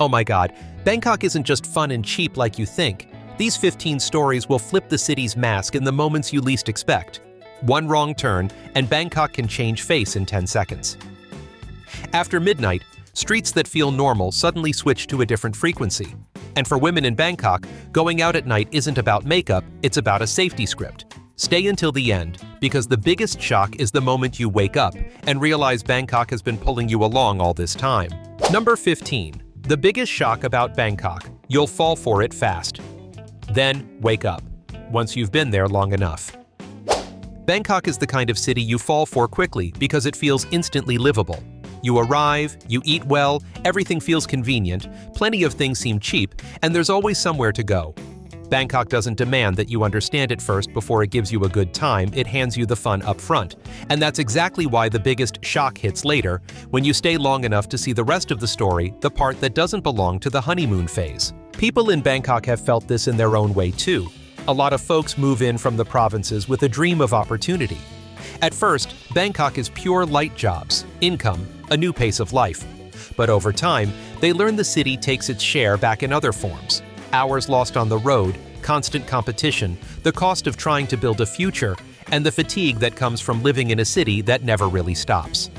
Oh my god, Bangkok isn't just fun and cheap like you think. These 15 stories will flip the city's mask in the moments you least expect. One wrong turn, and Bangkok can change face in 10 seconds. After midnight, streets that feel normal suddenly switch to a different frequency. And for women in Bangkok, going out at night isn't about makeup, it's about a safety script. Stay until the end, because the biggest shock is the moment you wake up and realize Bangkok has been pulling you along all this time. Number 15. The biggest shock about Bangkok. You'll fall for it fast. Then wake up, once you've been there long enough. Bangkok is the kind of city you fall for quickly because it feels instantly livable. You arrive, you eat well, everything feels convenient, plenty of things seem cheap, and there's always somewhere to go. Bangkok doesn't demand that you understand it first before it gives you a good time, it hands you the fun up front. And that's exactly why the biggest shock hits later, when you stay long enough to see the rest of the story, the part that doesn't belong to the honeymoon phase. People in Bangkok have felt this in their own way too. A lot of folks move in from the provinces with a dream of opportunity. At first, Bangkok is pure light jobs, income, a new pace of life. But over time, they learn the city takes its share back in other forms. Hours lost on the road, constant competition, the cost of trying to build a future, and the fatigue that comes from living in a city that never really stops.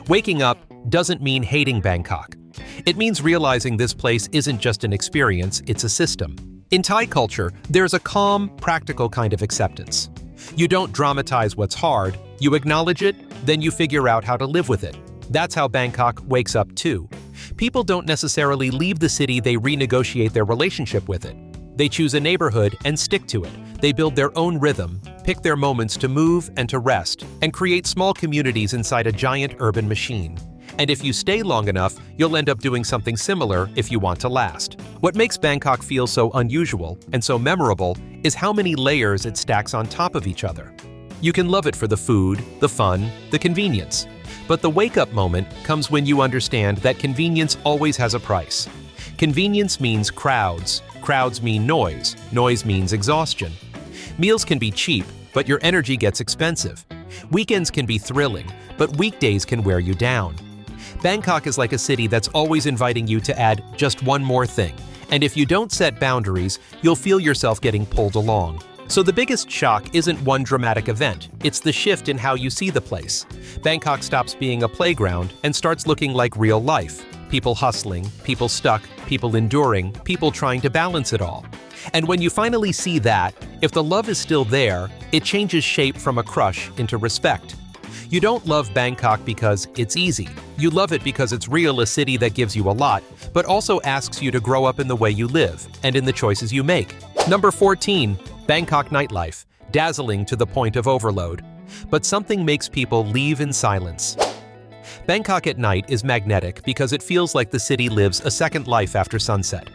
Waking up doesn't mean hating Bangkok. It means realizing this place isn't just an experience, it's a system. In Thai culture, there's a calm, practical kind of acceptance. You don't dramatize what's hard, you acknowledge it, then you figure out how to live with it. That's how Bangkok wakes up too. People don't necessarily leave the city, they renegotiate their relationship with it. They choose a neighborhood and stick to it. They build their own rhythm, pick their moments to move and to rest, and create small communities inside a giant urban machine. And if you stay long enough, you'll end up doing something similar if you want to last. What makes Bangkok feel so unusual and so memorable is how many layers it stacks on top of each other. You can love it for the food, the fun, the convenience. But the wake-up moment comes when you understand that convenience always has a price. Convenience means crowds. Crowds mean noise. Noise means exhaustion. Meals can be cheap, but your energy gets expensive. Weekends can be thrilling, but weekdays can wear you down. Bangkok is like a city that's always inviting you to add just one more thing. And if you don't set boundaries, you'll feel yourself getting pulled along. So the biggest shock isn't one dramatic event, it's the shift in how you see the place. Bangkok stops being a playground and starts looking like real life. People hustling, people stuck, people enduring, people trying to balance it all. And when you finally see that, if the love is still there, it changes shape from a crush into respect. You don't love Bangkok because it's easy. You love it because it's real, a city that gives you a lot, but also asks you to grow up in the way you live and in the choices you make. Number 14. Bangkok nightlife. Dazzling to the point of overload. But something makes people leave in silence. Bangkok at night is magnetic because it feels like the city lives a second life after sunset.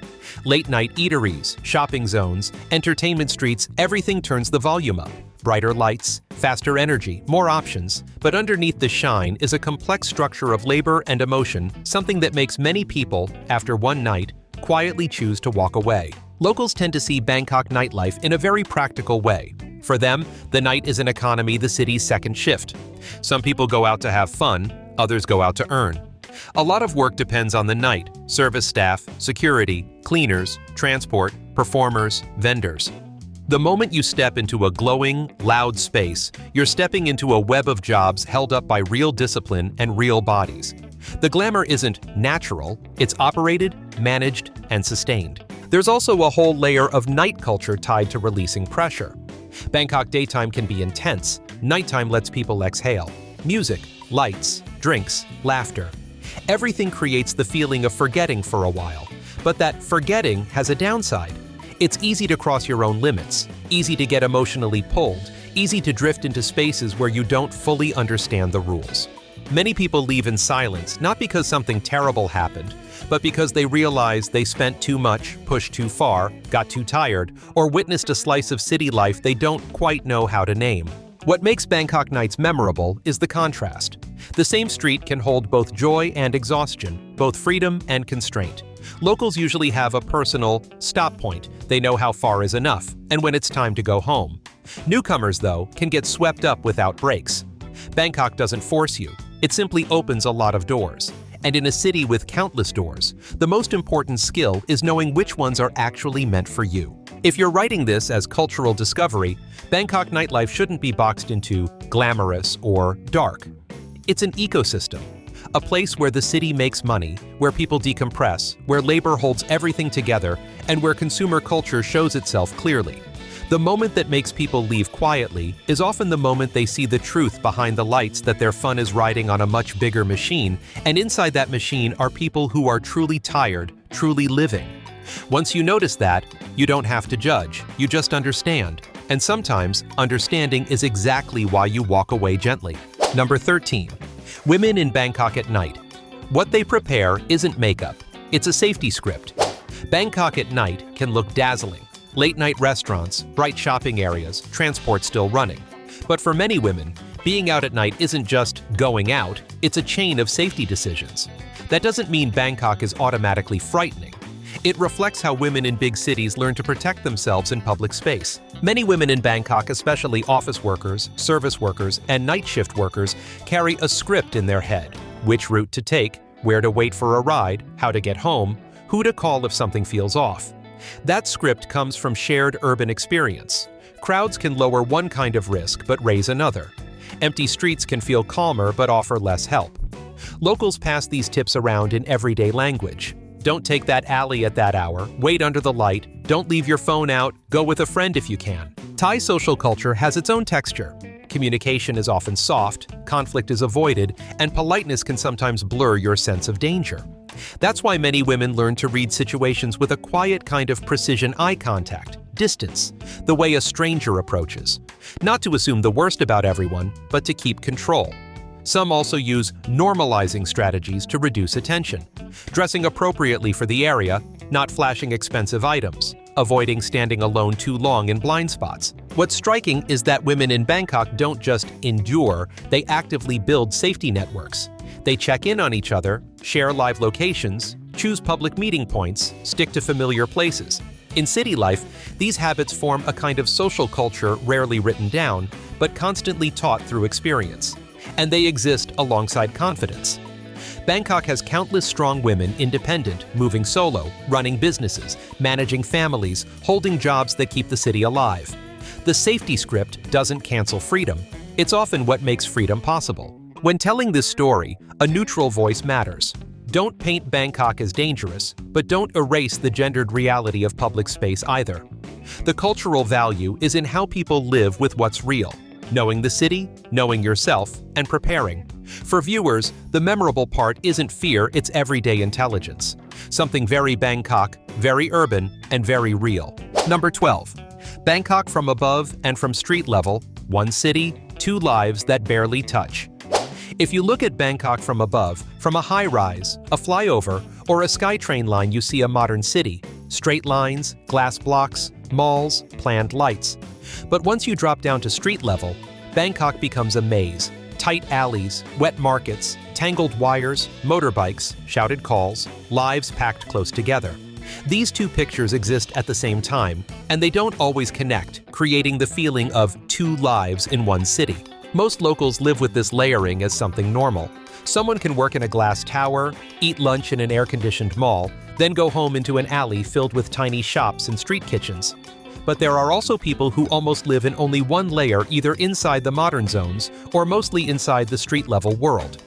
Late-night eateries, shopping zones, entertainment streets, everything turns the volume up. Brighter lights, faster energy, more options. But underneath the shine is a complex structure of labor and emotion, something that makes many people, after one night, quietly choose to walk away. Locals tend to see Bangkok nightlife in a very practical way. For them, the night is an economy, the city's second shift. Some people go out to have fun, others go out to earn. A lot of work depends on the night: service staff, security, cleaners, transport, performers, vendors. The moment you step into a glowing, loud space, you're stepping into a web of jobs held up by real discipline and real bodies. The glamour isn't natural, it's operated, managed, and sustained. There's also a whole layer of night culture tied to releasing pressure. Bangkok daytime can be intense, nighttime lets people exhale. Music, lights, drinks, laughter. Everything creates the feeling of forgetting for a while, but that forgetting has a downside. It's easy to cross your own limits, easy to get emotionally pulled, easy to drift into spaces where you don't fully understand the rules. Many people leave in silence, not because something terrible happened, but because they realize they spent too much, pushed too far, got too tired, or witnessed a slice of city life they don't quite know how to name. What makes Bangkok nights memorable is the contrast. The same street can hold both joy and exhaustion, both freedom and constraint. Locals usually have a personal stop point. They know how far is enough, and when it's time to go home. Newcomers, though, can get swept up without breaks. Bangkok doesn't force you. It simply opens a lot of doors. And in a city with countless doors, the most important skill is knowing which ones are actually meant for you. If you're writing this as cultural discovery, Bangkok nightlife shouldn't be boxed into glamorous or dark. It's an ecosystem, a place where the city makes money, where people decompress, where labor holds everything together, and where consumer culture shows itself clearly. The moment that makes people leave quietly is often the moment they see the truth behind the lights, that their fun is riding on a much bigger machine, and inside that machine are people who are truly tired, truly living. Once you notice that, you don't have to judge, you just understand. And sometimes, understanding is exactly why you walk away gently. Number 13. Women in Bangkok at night. What they prepare isn't makeup, it's a safety script. Bangkok at night can look dazzling. Late-night restaurants, bright shopping areas, transport still running. But for many women, being out at night isn't just going out, it's a chain of safety decisions. That doesn't mean Bangkok is automatically frightening. It reflects how women in big cities learn to protect themselves in public space. Many women in Bangkok, especially office workers, service workers, and night shift workers, carry a script in their head: which route to take, where to wait for a ride, how to get home, who to call if something feels off. That script comes from shared urban experience. Crowds can lower one kind of risk but raise another. Empty streets can feel calmer but offer less help. Locals pass these tips around in everyday language. Don't take that alley at that hour, wait under the light, don't leave your phone out, go with a friend if you can. Thai social culture has its own texture. Communication is often soft, conflict is avoided, and politeness can sometimes blur your sense of danger. That's why many women learn to read situations with a quiet kind of precision eye contact, distance, the way a stranger approaches. Not to assume the worst about everyone, but to keep control. Some also use normalizing strategies to reduce attention, dressing appropriately for the area, not flashing expensive items, avoiding standing alone too long in blind spots. What's striking is that women in Bangkok don't just endure, they actively build safety networks. They check in on each other, share live locations, choose public meeting points, stick to familiar places. In city life, these habits form a kind of social culture rarely written down, but constantly taught through experience. And they exist alongside confidence. Bangkok has countless strong women, independent, moving solo, running businesses, managing families, holding jobs that keep the city alive. The safety script doesn't cancel freedom. It's often what makes freedom possible. When telling this story, a neutral voice matters. Don't paint Bangkok as dangerous, but don't erase the gendered reality of public space either. The cultural value is in how people live with what's real, knowing the city, knowing yourself, and preparing. For viewers, the memorable part isn't fear, it's everyday intelligence. Something very Bangkok, very urban, and very real. Number 12. Bangkok from above and from street level, one city, two lives that barely touch. If you look at Bangkok from above, from a high-rise, a flyover, or a SkyTrain line, you see a modern city. Straight lines, glass blocks, malls, planned lights. But once you drop down to street level, Bangkok becomes a maze. Tight alleys, wet markets, tangled wires, motorbikes, shouted calls, lives packed close together. These two pictures exist at the same time, and they don't always connect, creating the feeling of two lives in one city. Most locals live with this layering as something normal. Someone can work in a glass tower, eat lunch in an air-conditioned mall, then go home into an alley filled with tiny shops and street kitchens. But there are also people who almost live in only one layer, either inside the modern zones or mostly inside the street-level world.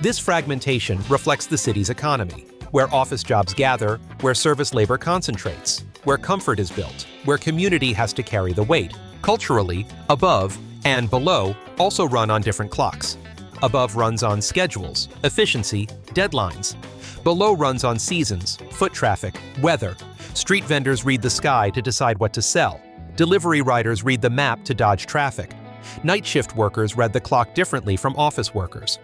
This fragmentation reflects the city's economy, where office jobs gather, where service labor concentrates, where comfort is built, where community has to carry the weight. Culturally, above and below also run on different clocks. Above runs on schedules, efficiency, deadlines. Below runs on seasons, foot traffic, weather. Street vendors read the sky to decide what to sell. Delivery riders read the map to dodge traffic. Night shift workers read the clock differently from office workers.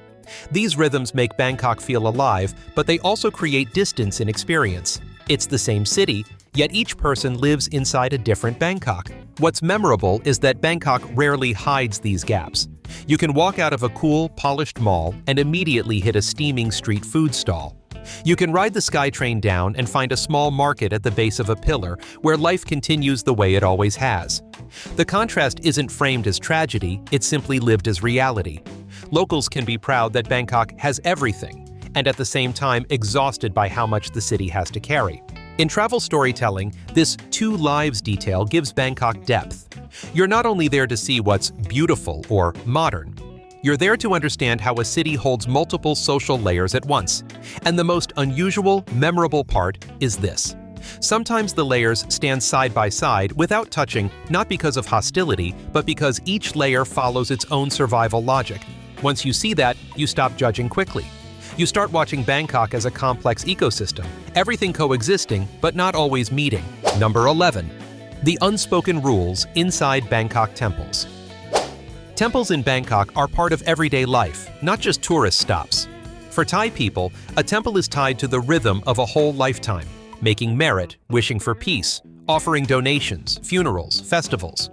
These rhythms make Bangkok feel alive, but they also create distance in experience. It's the same city, yet each person lives inside a different Bangkok. What's memorable is that Bangkok rarely hides these gaps. You can walk out of a cool, polished mall and immediately hit a steaming street food stall. You can ride the SkyTrain down and find a small market at the base of a pillar where life continues the way it always has. The contrast isn't framed as tragedy, it's simply lived as reality. Locals can be proud that Bangkok has everything, and at the same time exhausted by how much the city has to carry. In travel storytelling, this two lives detail gives Bangkok depth. You're not only there to see what's beautiful or modern, you're there to understand how a city holds multiple social layers at once. And the most unusual, memorable part is this. Sometimes the layers stand side by side without touching, not because of hostility, but because each layer follows its own survival logic. Once you see that, you stop judging quickly. You start watching Bangkok as a complex ecosystem, everything coexisting but not always meeting. Number 11. The unspoken rules inside Bangkok temples. Temples in Bangkok are part of everyday life, not just tourist stops. For Thai people, a temple is tied to the rhythm of a whole lifetime, making merit, wishing for peace, offering donations, funerals, festivals.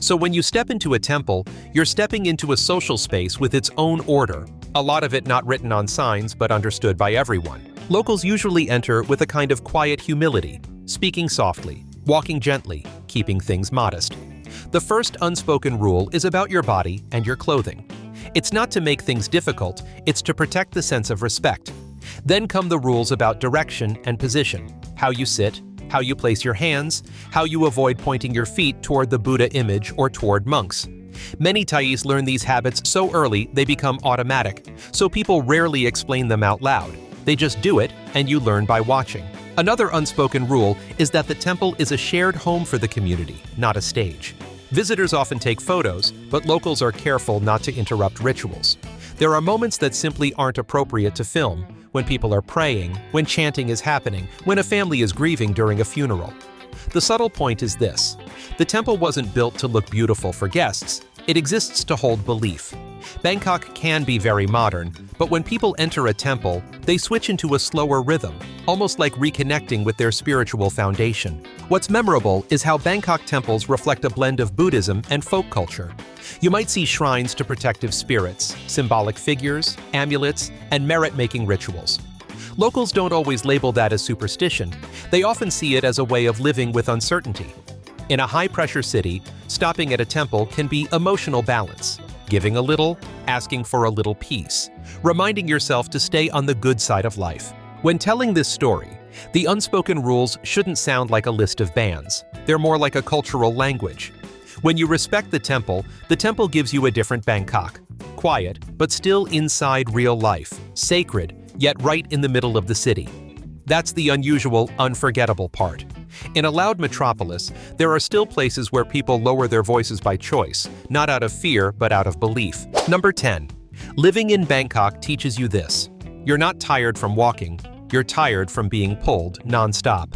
So when you step into a temple, you're stepping into a social space with its own order, a lot of it not written on signs but understood by everyone. Locals usually enter with a kind of quiet humility, speaking softly, walking gently, keeping things modest. The first unspoken rule is about your body and your clothing. It's not to make things difficult, it's to protect the sense of respect. Then come the rules about direction and position, how you sit, how you place your hands, how you avoid pointing your feet toward the Buddha image or toward monks. Many Thais learn these habits so early they become automatic, so people rarely explain them out loud. They just do it, and you learn by watching. Another unspoken rule is that the temple is a shared home for the community, not a stage. Visitors often take photos, but locals are careful not to interrupt rituals. There are moments that simply aren't appropriate to film, when people are praying, when chanting is happening, when a family is grieving during a funeral. The subtle point is this. The temple wasn't built to look beautiful for guests. It exists to hold belief. Bangkok can be very modern, but when people enter a temple, they switch into a slower rhythm, almost like reconnecting with their spiritual foundation. What's memorable is how Bangkok temples reflect a blend of Buddhism and folk culture. You might see shrines to protective spirits, symbolic figures, amulets, and merit-making rituals. Locals don't always label that as superstition. They often see it as a way of living with uncertainty. In a high-pressure city, stopping at a temple can be emotional balance, giving a little, asking for a little peace, reminding yourself to stay on the good side of life. When telling this story, the unspoken rules shouldn't sound like a list of bans. They're more like a cultural language. When you respect the temple gives you a different Bangkok. Quiet, but still inside real life. Sacred, yet right in the middle of the city. That's the unusual, unforgettable part. In a loud metropolis, there are still places where people lower their voices by choice, not out of fear, but out of belief. Number 10. Living in Bangkok teaches you this. You're not tired from walking, you're tired from being pulled non-stop.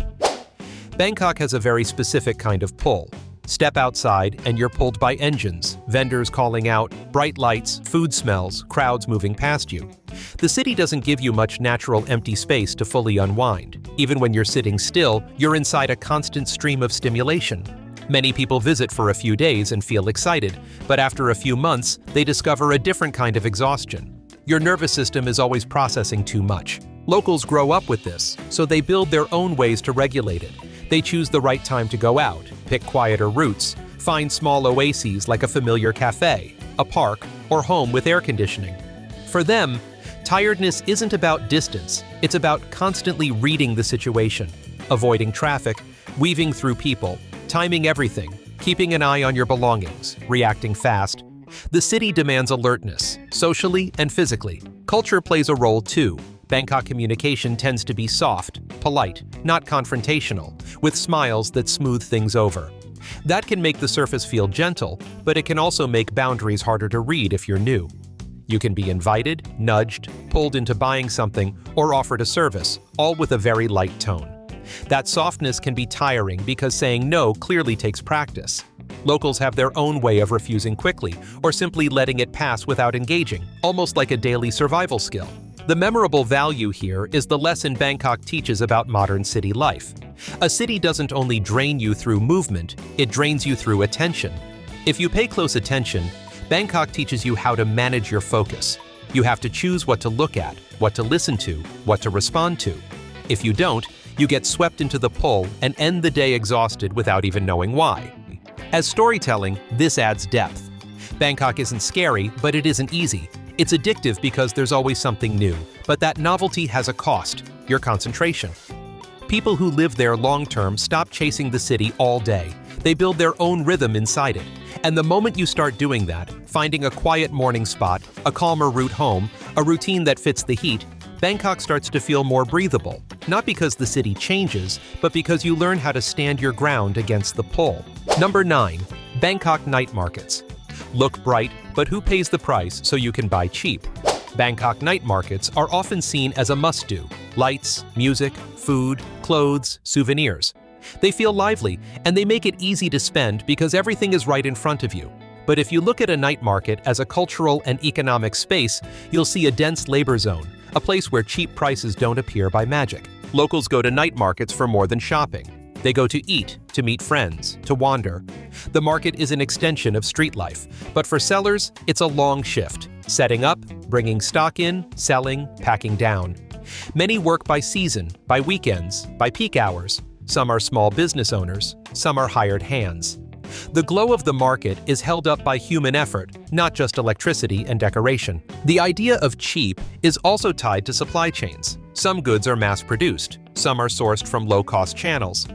Bangkok has a very specific kind of pull. Step outside and you're pulled by engines, vendors calling out, bright lights, food smells, crowds moving past you. The city doesn't give you much natural empty space to fully unwind. Even when you're sitting still, you're inside a constant stream of stimulation. Many people visit for a few days and feel excited, but after a few months, they discover a different kind of exhaustion. Your nervous system is always processing too much. Locals grow up with this, so they build their own ways to regulate it. They choose the right time to go out, pick quieter routes, find small oases like a familiar cafe, a park, or home with air conditioning. For them, tiredness isn't about distance, it's about constantly reading the situation, avoiding traffic, weaving through people, timing everything, keeping an eye on your belongings, reacting fast. The city demands alertness, socially and physically. Culture plays a role too. Bangkok communication tends to be soft, polite, not confrontational, with smiles that smooth things over. That can make the surface feel gentle, but it can also make boundaries harder to read if you're new. You can be invited, nudged, pulled into buying something, or offered a service, all with a very light tone. That softness can be tiring because saying no clearly takes practice. Locals have their own way of refusing quickly, or simply letting it pass without engaging, almost like a daily survival skill. The memorable value here is the lesson Bangkok teaches about modern city life. A city doesn't only drain you through movement, it drains you through attention. If you pay close attention, Bangkok teaches you how to manage your focus. You have to choose what to look at, what to listen to, what to respond to. If you don't, you get swept into the pull and end the day exhausted without even knowing why. As storytelling, this adds depth. Bangkok isn't scary, but it isn't easy. It's addictive because there's always something new, but that novelty has a cost: your concentration. People who live there long-term stop chasing the city all day. They build their own rhythm inside it. And the moment you start doing that, finding a quiet morning spot, a calmer route home, a routine that fits the heat, Bangkok starts to feel more breathable. Not because the city changes, but because you learn how to stand your ground against the pull. Number 9. Bangkok night markets. Look bright, but who pays the price so you can buy cheap? Bangkok night markets are often seen as a must-do. Lights, music, food, clothes, souvenirs. They feel lively, and they make it easy to spend because everything is right in front of you. But if you look at a night market as a cultural and economic space, you'll see a dense labor zone, a place where cheap prices don't appear by magic. Locals go to night markets for more than shopping. They go to eat, to meet friends, to wander. The market is an extension of street life, but for sellers, it's a long shift. Setting up, bringing stock in, selling, packing down. Many work by season, by weekends, by peak hours. Some are small business owners, some are hired hands. The glow of the market is held up by human effort, not just electricity and decoration. The idea of cheap is also tied to supply chains. Some goods are mass-produced, some are sourced from low-cost channels.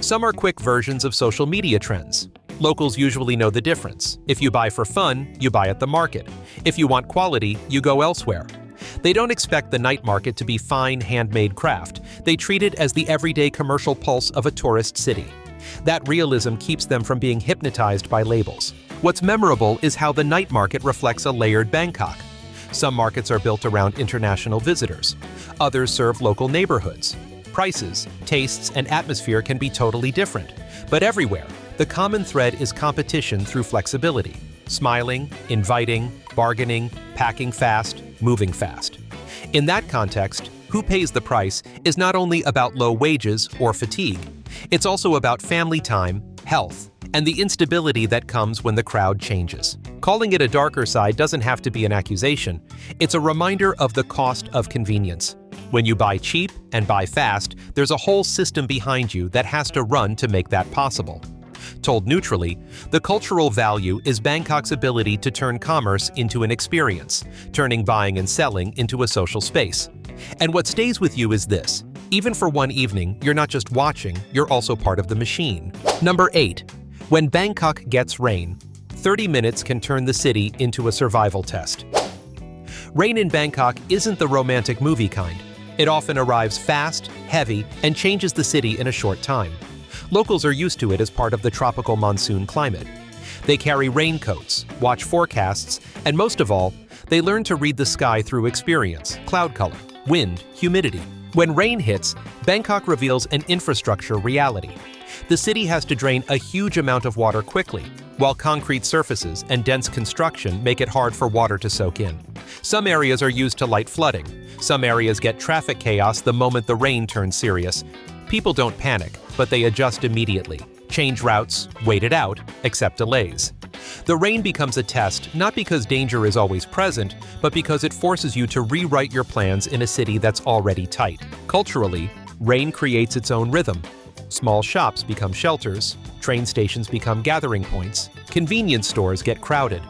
Some are quick versions of social media trends. Locals usually know the difference. If you buy for fun, you buy at the market. If you want quality, you go elsewhere. They don't expect the night market to be fine, handmade craft. They treat it as the everyday commercial pulse of a tourist city. That realism keeps them from being hypnotized by labels. What's memorable is how the night market reflects a layered Bangkok. Some markets are built around international visitors. Others serve local neighborhoods. Prices, tastes, and atmosphere can be totally different. But everywhere, the common thread is competition through flexibility. Smiling, inviting, bargaining, packing fast, moving fast. In that context, who pays the price is not only about low wages or fatigue. It's also about family time, health, and the instability that comes when the crowd changes. Calling it a darker side doesn't have to be an accusation. It's a reminder of the cost of convenience. When you buy cheap and buy fast, there's a whole system behind you that has to run to make that possible. Told neutrally, the cultural value is Bangkok's ability to turn commerce into an experience, turning buying and selling into a social space. And what stays with you is this: even for one evening, you're not just watching, you're also part of the machine. Number 8. When Bangkok gets rain, 30 minutes can turn the city into a survival test. Rain in Bangkok isn't the romantic movie kind. It often arrives fast, heavy, and changes the city in a short time. Locals are used to it as part of the tropical monsoon climate. They carry raincoats, watch forecasts, and most of all, they learn to read the sky through experience: cloud color, wind, humidity. When rain hits, Bangkok reveals an infrastructure reality. The city has to drain a huge amount of water quickly, while concrete surfaces and dense construction make it hard for water to soak in. Some areas are used to light flooding. Some areas get traffic chaos the moment the rain turns serious. People don't panic, but they adjust immediately, change routes, wait it out, accept delays. The rain becomes a test not because danger is always present, but because it forces you to rewrite your plans in a city that's already tight. Culturally, rain creates its own rhythm. Small shops become shelters, train stations become gathering points, convenience stores get crowded.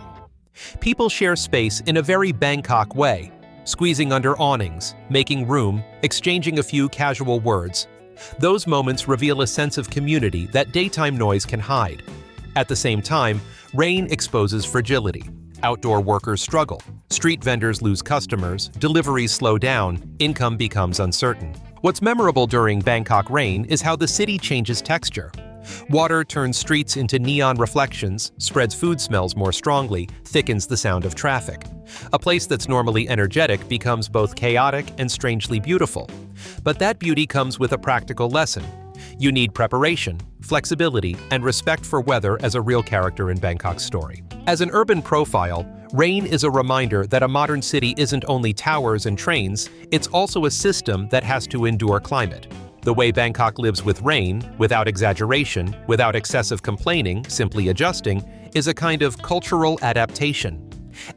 People share space in a very Bangkok way, squeezing under awnings, making room, exchanging a few casual words. Those moments reveal a sense of community that daytime noise can hide. At the same time, rain exposes fragility. Outdoor workers struggle. Street vendors lose customers, deliveries slow down, income becomes uncertain. What's memorable during Bangkok rain is how the city changes texture. Water turns streets into neon reflections, spreads food smells more strongly, thickens the sound of traffic. A place that's normally energetic becomes both chaotic and strangely beautiful. But that beauty comes with a practical lesson. You need preparation, flexibility, and respect for weather as a real character in Bangkok's story. As an urban profile, rain is a reminder that a modern city isn't only towers and trains, it's also a system that has to endure climate. The way Bangkok lives with rain, without exaggeration, without excessive complaining, simply adjusting, is a kind of cultural adaptation.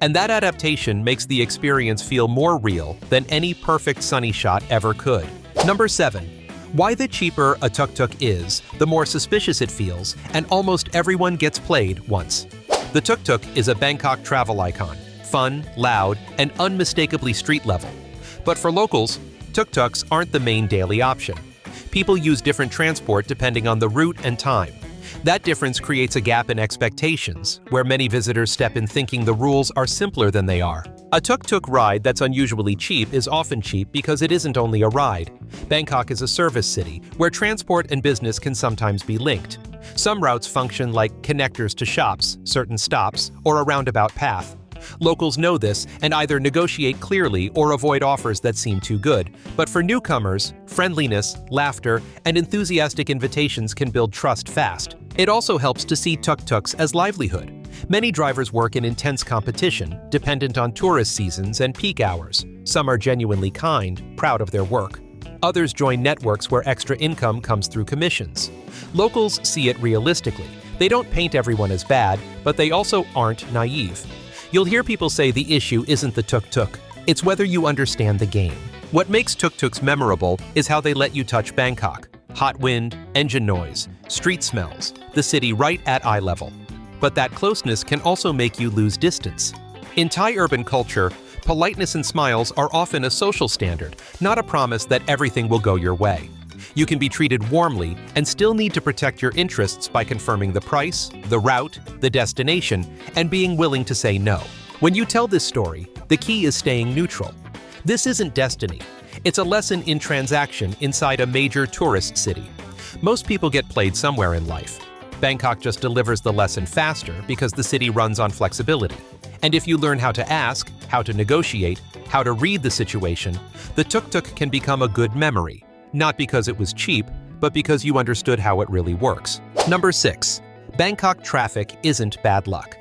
And that adaptation makes the experience feel more real than any perfect sunny shot ever could. Number 7. Why the cheaper a tuk-tuk is, the more suspicious it feels, and almost everyone gets played once. The tuk-tuk is a Bangkok travel icon. fun, loud, and unmistakably street level. But for locals, tuk-tuks aren't the main daily option. People use different transport depending on the route and time. That difference creates a gap in expectations, where many visitors step in thinking the rules are simpler than they are. A tuk-tuk ride that's unusually cheap is often cheap because it isn't only a ride. Bangkok is a service city, where transport and business can sometimes be linked. Some routes function like connectors to shops, certain stops, or a roundabout path. Locals know this and either negotiate clearly or avoid offers that seem too good. But for newcomers, friendliness, laughter, and enthusiastic invitations can build trust fast. It also helps to see tuk-tuks as livelihood. Many drivers work in intense competition, dependent on tourist seasons and peak hours. Some are genuinely kind, proud of their work. Others join networks where extra income comes through commissions. Locals see it realistically. They don't paint everyone as bad, but they also aren't naive. You'll hear people say the issue isn't the tuk-tuk, it's whether you understand the game. What makes tuk-tuks memorable is how they let you touch Bangkok. Hot wind, engine noise, street smells, the city right at eye level. But that closeness can also make you lose distance. In Thai urban culture, politeness and smiles are often a social standard, not a promise that everything will go your way. You can be treated warmly and still need to protect your interests by confirming the price, the route, the destination, and being willing to say no. When you tell this story, the key is staying neutral. This isn't destiny. It's a lesson in transaction inside a major tourist city. Most people get played somewhere in life. Bangkok just delivers the lesson faster because the city runs on flexibility. And if you learn how to ask, how to negotiate, how to read the situation, the tuk-tuk can become a good memory. Not because it was cheap, but because you understood how it really works. Number 6. Bangkok traffic isn't bad luck.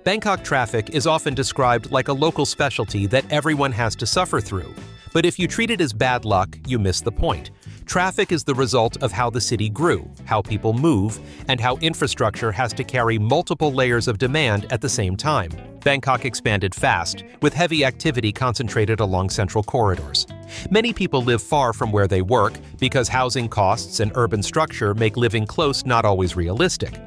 Bangkok traffic is often described like a local specialty that everyone has to suffer through. But if you treat it as bad luck, you miss the point. Traffic is the result of how the city grew, how people move, and how infrastructure has to carry multiple layers of demand at the same time. Bangkok expanded fast, with heavy activity concentrated along central corridors. Many people live far from where they work because housing costs and urban structure make living close not always realistic.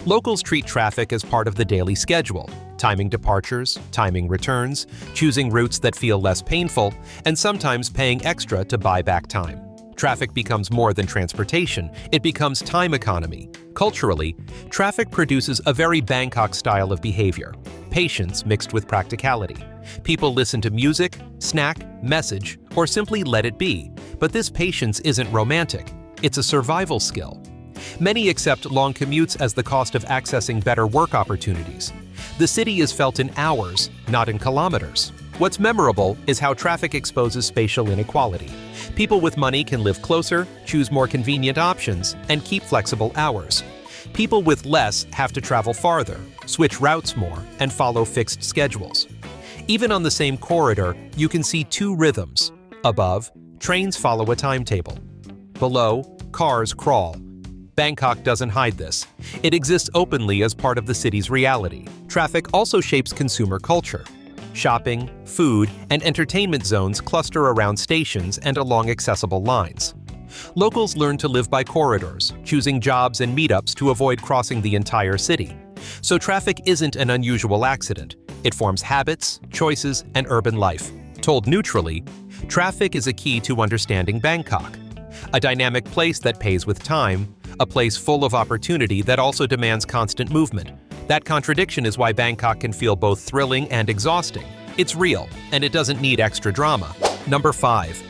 Locals treat traffic as part of the daily schedule, timing departures, timing returns, choosing routes that feel less painful, and sometimes paying extra to buy back time. Traffic becomes more than transportation, it becomes time economy. Culturally, traffic produces a very Bangkok style of behavior, patience mixed with practicality. People listen to music, snack, message, or simply let it be. But this patience isn't romantic, it's a survival skill. Many accept long commutes as the cost of accessing better work opportunities. The city is felt in hours, not in kilometers. What's memorable is how traffic exposes spatial inequality. People with money can live closer, choose more convenient options, and keep flexible hours. People with less have to travel farther, switch routes more, and follow fixed schedules. Even on the same corridor, you can see two rhythms. Above, trains follow a timetable. Below, cars crawl. Bangkok doesn't hide this. It exists openly as part of the city's reality. Traffic also shapes consumer culture. Shopping, food, and entertainment zones cluster around stations and along accessible lines. Locals learn to live by corridors, choosing jobs and meetups to avoid crossing the entire city. So traffic isn't an unusual accident. It forms habits, choices, and urban life. Told neutrally, traffic is a key to understanding Bangkok. A dynamic place that pays with time, a place full of opportunity that also demands constant movement. That contradiction is why Bangkok can feel both thrilling and exhausting. It's real, and it doesn't need extra drama. Number 5.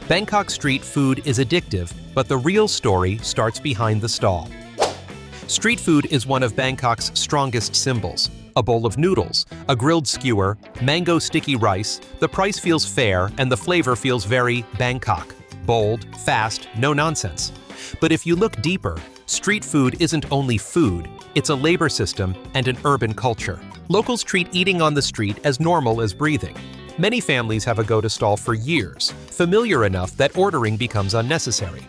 Bangkok street food is addictive, but the real story starts behind the stall. Street food is one of Bangkok's strongest symbols. A bowl of noodles, a grilled skewer, mango sticky rice, the price feels fair and the flavor feels very Bangkok. Bold, fast, no nonsense. But if you look deeper, street food isn't only food, it's a labor system and an urban culture. Locals treat eating on the street as normal as breathing. Many families have a go-to stall for years, familiar enough that ordering becomes unnecessary.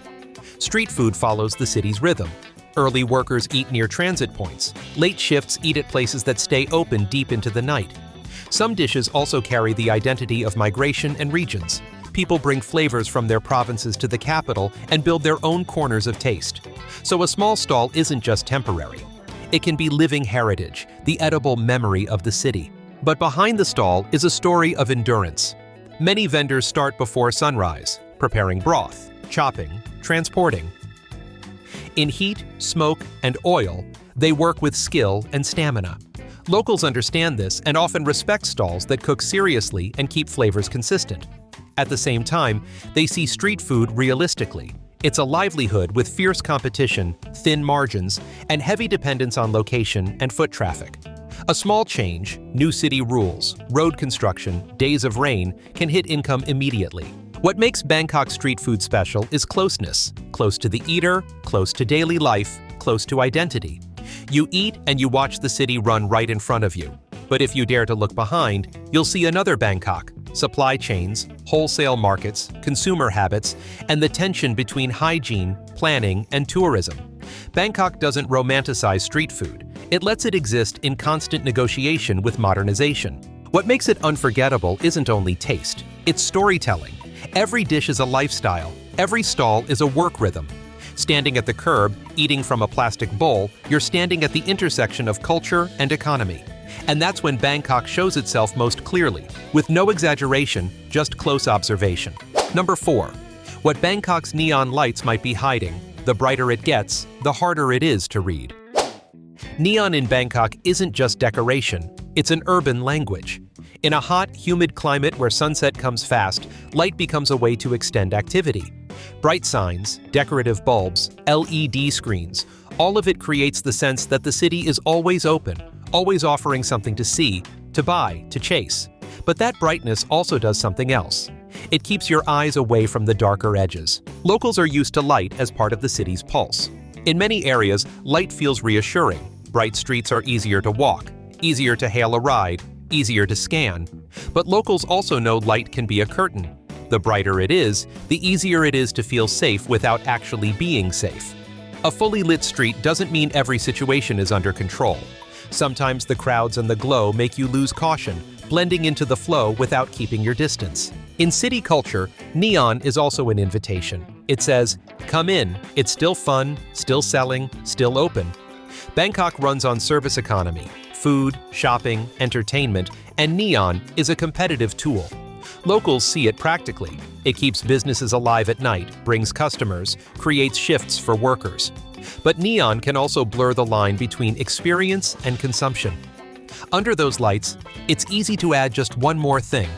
Street food follows the city's rhythm. Early workers eat near transit points. Late shifts eat at places that stay open deep into the night. Some dishes also carry the identity of migration and regions. People bring flavors from their provinces to the capital and build their own corners of taste. So a small stall isn't just temporary. It can be living heritage, the edible memory of the city. But behind the stall is a story of endurance. Many vendors start before sunrise, preparing broth, chopping, transporting. In heat, smoke, and oil, they work with skill and stamina. Locals understand this and often respect stalls that cook seriously and keep flavors consistent. At the same time, they see street food realistically. It's a livelihood with fierce competition, thin margins, and heavy dependence on location and foot traffic. A small change, new city rules, road construction, days of rain, can hit income immediately. What makes Bangkok street food special is closeness. Close to the eater, close to daily life, close to identity. You eat and you watch the city run right in front of you. But if you dare to look behind, you'll see another Bangkok. Supply chains, wholesale markets, consumer habits, and the tension between hygiene, planning, and tourism. Bangkok doesn't romanticize street food. It lets it exist in constant negotiation with modernization. What makes it unforgettable isn't only taste, it's storytelling. Every dish is a lifestyle. Every stall is a work rhythm. Standing at the curb, eating from a plastic bowl, you're standing at the intersection of culture and economy. And that's when Bangkok shows itself most clearly, with no exaggeration, just close observation. Number 4. What Bangkok's neon lights might be hiding. The brighter it gets, the harder it is to read. Neon in Bangkok isn't just decoration, it's an urban language. In a hot, humid climate where sunset comes fast, light becomes a way to extend activity. Bright signs, decorative bulbs, LED screens, all of it creates the sense that the city is always open, always offering something to see, to buy, to chase. But that brightness also does something else. It keeps your eyes away from the darker edges. Locals are used to light as part of the city's pulse. In many areas, light feels reassuring. Bright streets are easier to walk, easier to hail a ride, easier to scan. But locals also know light can be a curtain. The brighter it is, the easier it is to feel safe without actually being safe. A fully lit street doesn't mean every situation is under control. Sometimes the crowds and the glow make you lose caution, blending into the flow without keeping your distance. In city culture, neon is also an invitation. It says, "Come in, it's still fun, still selling, still open." Bangkok runs on service economy. Food, shopping, entertainment, and neon is a competitive tool. Locals see it practically. It keeps businesses alive at night, brings customers, creates shifts for workers. But neon can also blur the line between experience and consumption. Under those lights, it's easy to add just one more thing.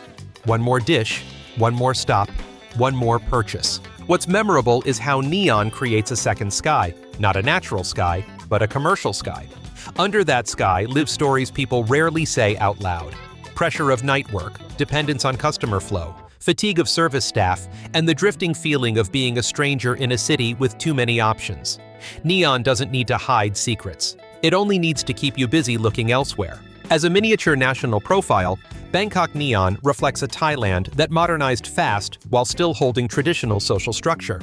One more dish, one more stop, one more purchase. What's memorable is how neon creates a second sky, not a natural sky, but a commercial sky. Under that sky live stories people rarely say out loud. Pressure of night work, dependence on customer flow, fatigue of service staff, and the drifting feeling of being a stranger in a city with too many options. Neon doesn't need to hide secrets. It only needs to keep you busy looking elsewhere. As a miniature national profile, Bangkok neon reflects a Thailand that modernized fast while still holding traditional social structure.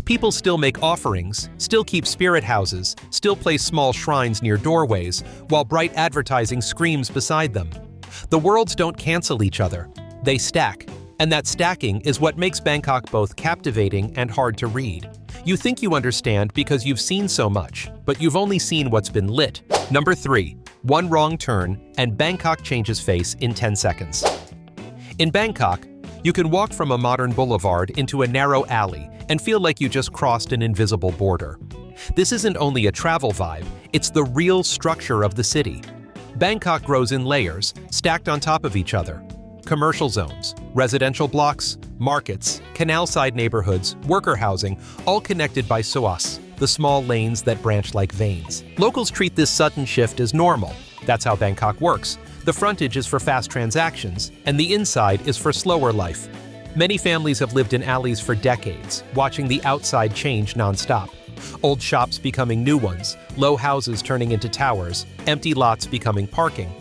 People still make offerings, still keep spirit houses, still place small shrines near doorways, while bright advertising screams beside them. The worlds don't cancel each other, they stack. And that stacking is what makes Bangkok both captivating and hard to read. You think you understand because you've seen so much, but you've only seen what's been lit. Number 3. One wrong turn, and Bangkok changes face in 10 seconds. In Bangkok, you can walk from a modern boulevard into a narrow alley and feel like you just crossed an invisible border. This isn't only a travel vibe, it's the real structure of the city. Bangkok grows in layers, stacked on top of each other. Commercial zones, residential blocks, markets, canal-side neighborhoods, worker housing, all connected by soas, the small lanes that branch like veins. Locals treat this sudden shift as normal. That's how Bangkok works. The frontage is for fast transactions, and the inside is for slower life. Many families have lived in alleys for decades, watching the outside change nonstop. Old shops becoming new ones, low houses turning into towers, empty lots becoming parking.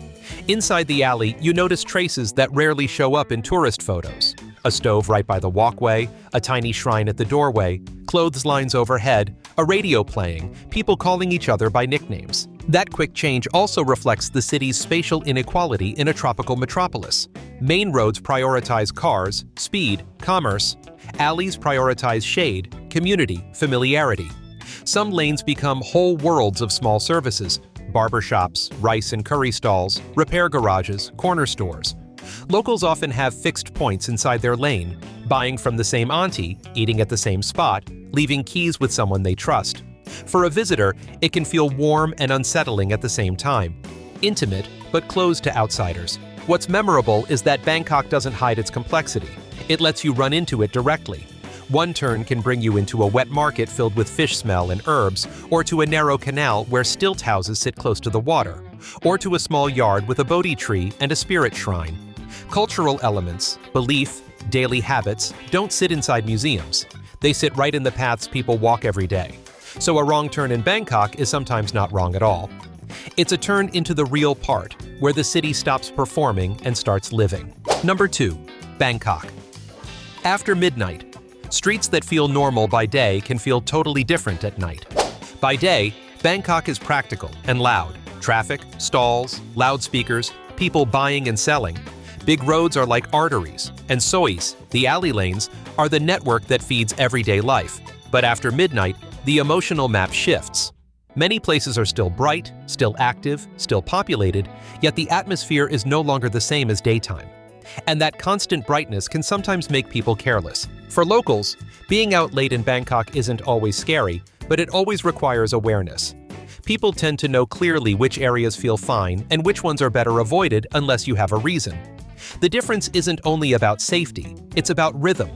Inside the alley, you notice traces that rarely show up in tourist photos. A stove right by the walkway, a tiny shrine at the doorway, clothes lines overhead, a radio playing, people calling each other by nicknames. That quick change also reflects the city's spatial inequality in a tropical metropolis. Main roads prioritize cars, speed, commerce. Alleys prioritize shade, community, familiarity. Some lanes become whole worlds of small services. barbershops, rice and curry stalls, repair garages, corner stores. Locals often have fixed points inside their lane, buying from the same auntie, eating at the same spot, leaving keys with someone they trust. For a visitor, it can feel warm and unsettling at the same time. Intimate, but closed to outsiders. What's memorable is that Bangkok doesn't hide its complexity. It lets you run into it directly. One turn can bring you into a wet market filled with fish smell and herbs, or to a narrow canal where stilt houses sit close to the water, or to a small yard with a Bodhi tree and a spirit shrine. Cultural elements, belief, daily habits don't sit inside museums. They sit right in the paths people walk every day. So a wrong turn in Bangkok is sometimes not wrong at all. It's a turn into the real part, where the city stops performing and starts living. Number 2. Bangkok. After midnight, streets that feel normal by day can feel totally different at night. By day, Bangkok is practical and loud. Traffic, stalls, loudspeakers, people buying and selling. Big roads are like arteries, and sois, the alley lanes, are the network that feeds everyday life. But after midnight, the emotional map shifts. Many places are still bright, still active, still populated, yet the atmosphere is no longer the same as daytime. And that constant brightness can sometimes make people careless. For locals, being out late in Bangkok isn't always scary, but it always requires awareness. People tend to know clearly which areas feel fine and which ones are better avoided unless you have a reason. The difference isn't only about safety, it's about rhythm.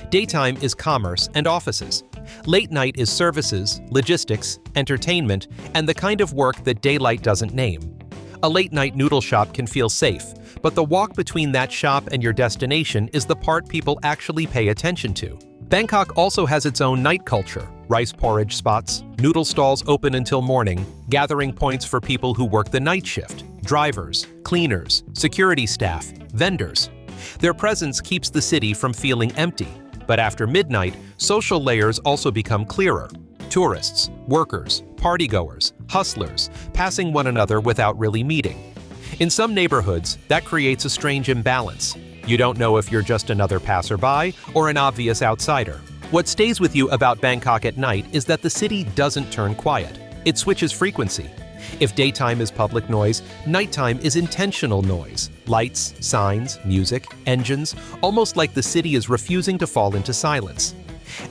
Daytime is commerce and offices. Late night is services, logistics, entertainment, and the kind of work that daylight doesn't name. A late-night noodle shop can feel safe, but the walk between that shop and your destination is the part people actually pay attention to. Bangkok also has its own night culture. Rice porridge spots, noodle stalls open until morning, gathering points for people who work the night shift, drivers, cleaners, security staff, vendors. Their presence keeps the city from feeling empty. But after midnight, social layers also become clearer. Tourists, workers, partygoers, hustlers, passing one another without really meeting. In some neighborhoods, that creates a strange imbalance. You don't know if you're just another passerby or an obvious outsider. What stays with you about Bangkok at night is that the city doesn't turn quiet. It switches frequency. If daytime is public noise, nighttime is intentional noise. Lights, signs, music, engines, almost like the city is refusing to fall into silence.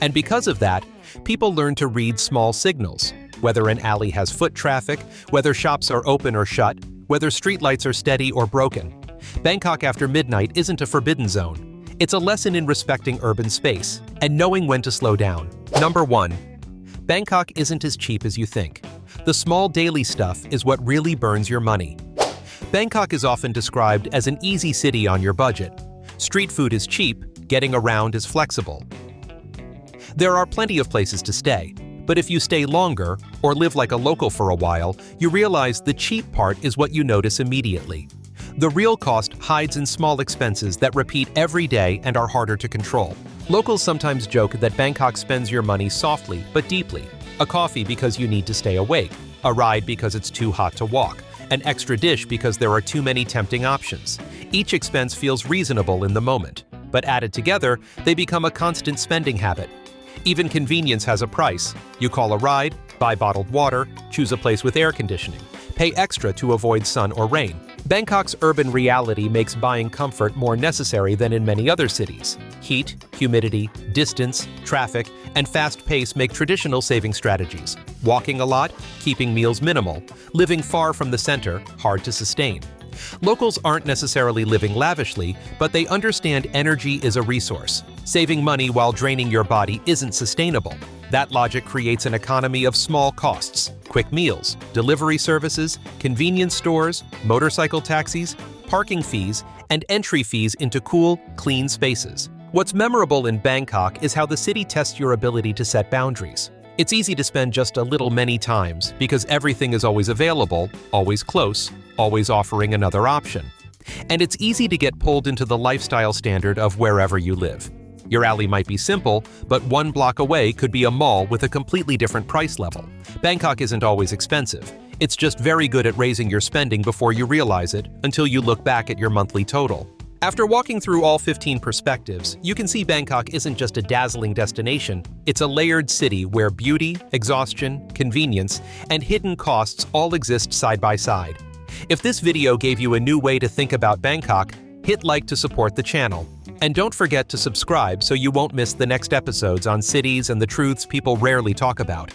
And because of that, people learn to read small signals. Whether an alley has foot traffic, whether shops are open or shut, whether streetlights are steady or broken. Bangkok after midnight isn't a forbidden zone. It's a lesson in respecting urban space and knowing when to slow down. Number 1. Bangkok isn't as cheap as you think. The small daily stuff is what really burns your money. Bangkok is often described as an easy city on your budget. Street food is cheap, getting around is flexible. There are plenty of places to stay, but if you stay longer or live like a local for a while, you realize the cheap part is what you notice immediately. The real cost hides in small expenses that repeat every day and are harder to control. Locals sometimes joke that Bangkok spends your money softly but deeply. A coffee because you need to stay awake, a ride because it's too hot to walk, an extra dish because there are too many tempting options. Each expense feels reasonable in the moment, but added together, they become a constant spending habit. Even convenience has a price. You call a ride, buy bottled water, choose a place with air conditioning, pay extra to avoid sun or rain. Bangkok's urban reality makes buying comfort more necessary than in many other cities. Heat, humidity, distance, traffic, and fast pace make traditional saving strategies. Walking a lot, keeping meals minimal, living far from the center, hard to sustain. Locals aren't necessarily living lavishly, but they understand energy is a resource. Saving money while draining your body isn't sustainable. That logic creates an economy of small costs: quick meals, delivery services, convenience stores, motorcycle taxis, parking fees, and entry fees into cool, clean spaces. What's memorable in Bangkok is how the city tests your ability to set boundaries. It's easy to spend just a little many times because everything is always available, always close, always offering another option. And it's easy to get pulled into the lifestyle standard of wherever you live. Your alley might be simple, but one block away could be a mall with a completely different price level. Bangkok isn't always expensive. It's just very good at raising your spending before you realize it, until you look back at your monthly total. After walking through all 15 perspectives, you can see Bangkok isn't just a dazzling destination, it's a layered city where beauty, exhaustion, convenience, and hidden costs all exist side by side. If this video gave you a new way to think about Bangkok, hit like to support the channel. And don't forget to subscribe so you won't miss the next episodes on cities and the truths people rarely talk about.